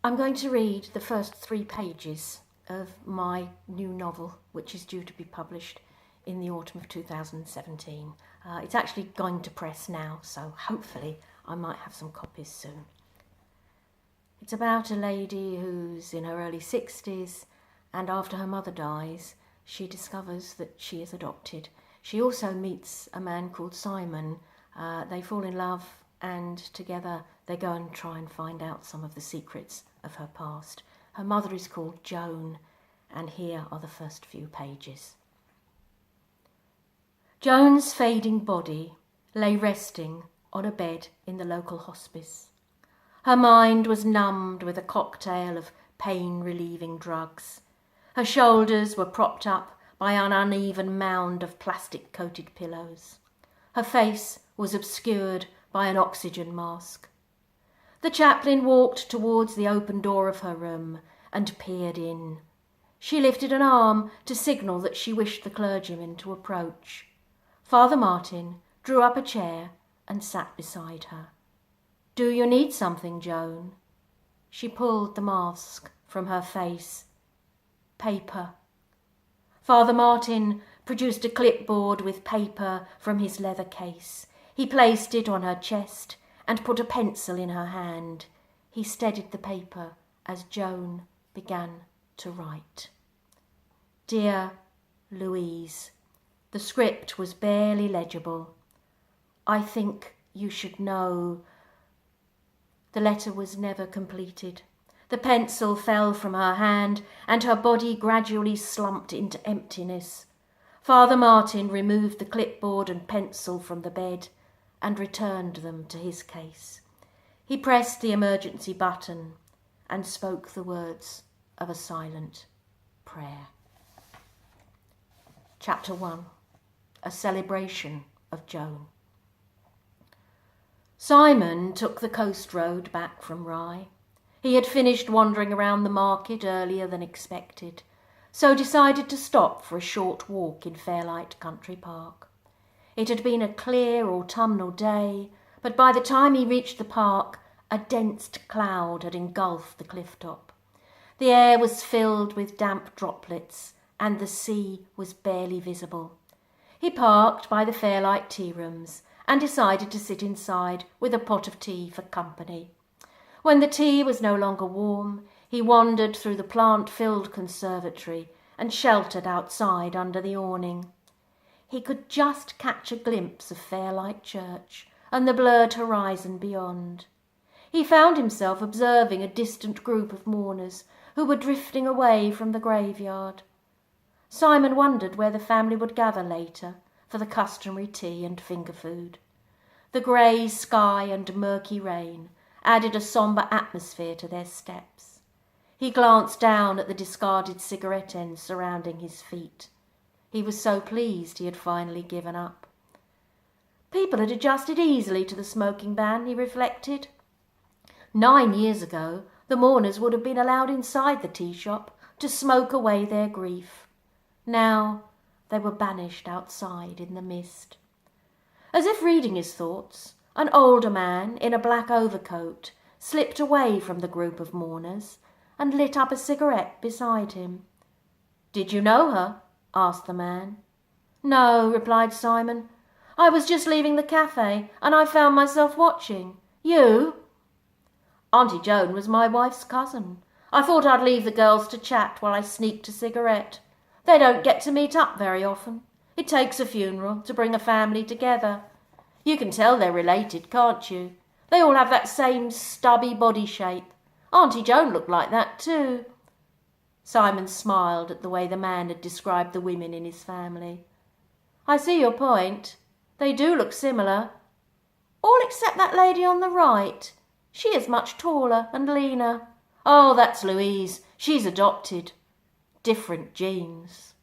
I'm going to read the first 3 pages of my new novel, which is due to be published in the autumn of 2017. It's actually going to press now, so hopefully I might have some copies soon. It's about a lady who's in her early 60s, and after her mother dies, she discovers that she is adopted. She also meets a man called Simon. They fall in love, and together they go and try and find out some of the secrets of her past. Her mother is called Joan, and here are the first few pages. Joan's fading body lay resting on a bed in the local hospice. Her mind was numbed with a cocktail of pain-relieving drugs. Her shoulders were propped up by an uneven mound of plastic-coated pillows. Her face was obscured by an oxygen mask. The chaplain walked towards the open door of her room and peered in. She lifted an arm to signal that she wished the clergyman to approach. Father Martin drew up a chair and sat beside her. "Do you need something, Joan?" She pulled the mask from her face. "Paper." Father Martin produced a clipboard with paper from his leather case. He placed it on her chest and put a pencil in her hand. He steadied the paper as Joan began to write. "Dear Louise," the script was barely legible. "I think you should know." The letter was never completed. The pencil fell from her hand and her body gradually slumped into emptiness. Father Martin removed the clipboard and pencil from the bed and returned them to his case. He pressed the emergency button and spoke the words of a silent prayer. Chapter 1. A celebration of Joan. Simon took the coast road back from Rye. He had finished wandering around the market earlier than expected, so decided to stop for a short walk in Fairlight Country Park. It had been a clear autumnal day, but by the time he reached the park, a dense cloud had engulfed the cliff top. The air was filled with damp droplets, and the sea was barely visible. He parked by the Fairlight tea rooms and decided to sit inside with a pot of tea for company. When the tea was no longer warm, he wandered through the plant-filled conservatory and sheltered outside under the awning. He could just catch a glimpse of Fairlight Church and the blurred horizon beyond. He found himself observing a distant group of mourners who were drifting away from the graveyard. Simon wondered where the family would gather later for the customary tea and finger food. The grey sky and murky rain added a sombre atmosphere to their steps. He glanced down at the discarded cigarette ends surrounding his feet. He was so pleased he had finally given up. People had adjusted easily to the smoking ban, he reflected. 9 years ago, the mourners would have been allowed inside the tea shop to smoke away their grief. Now they were banished outside in the mist. As if reading his thoughts, an older man in a black overcoat slipped away from the group of mourners and lit up a cigarette beside him. "Did you know her?" asked the man. "No," replied Simon. "I was just leaving the cafe and I found myself watching. You?" "Auntie Joan was my wife's cousin. I thought I'd leave the girls to chat while I sneaked a cigarette. They don't get to meet up very often. It takes a funeral to bring a family together. You can tell they're related, can't you? They all have that same stubby body shape. Auntie Joan looked like that too." Simon smiled at the way the man had described the women in his family. "I see your point. They do look similar. All except that lady on the right. She is much taller and leaner. Oh, that's Louise. She's adopted. Different genes."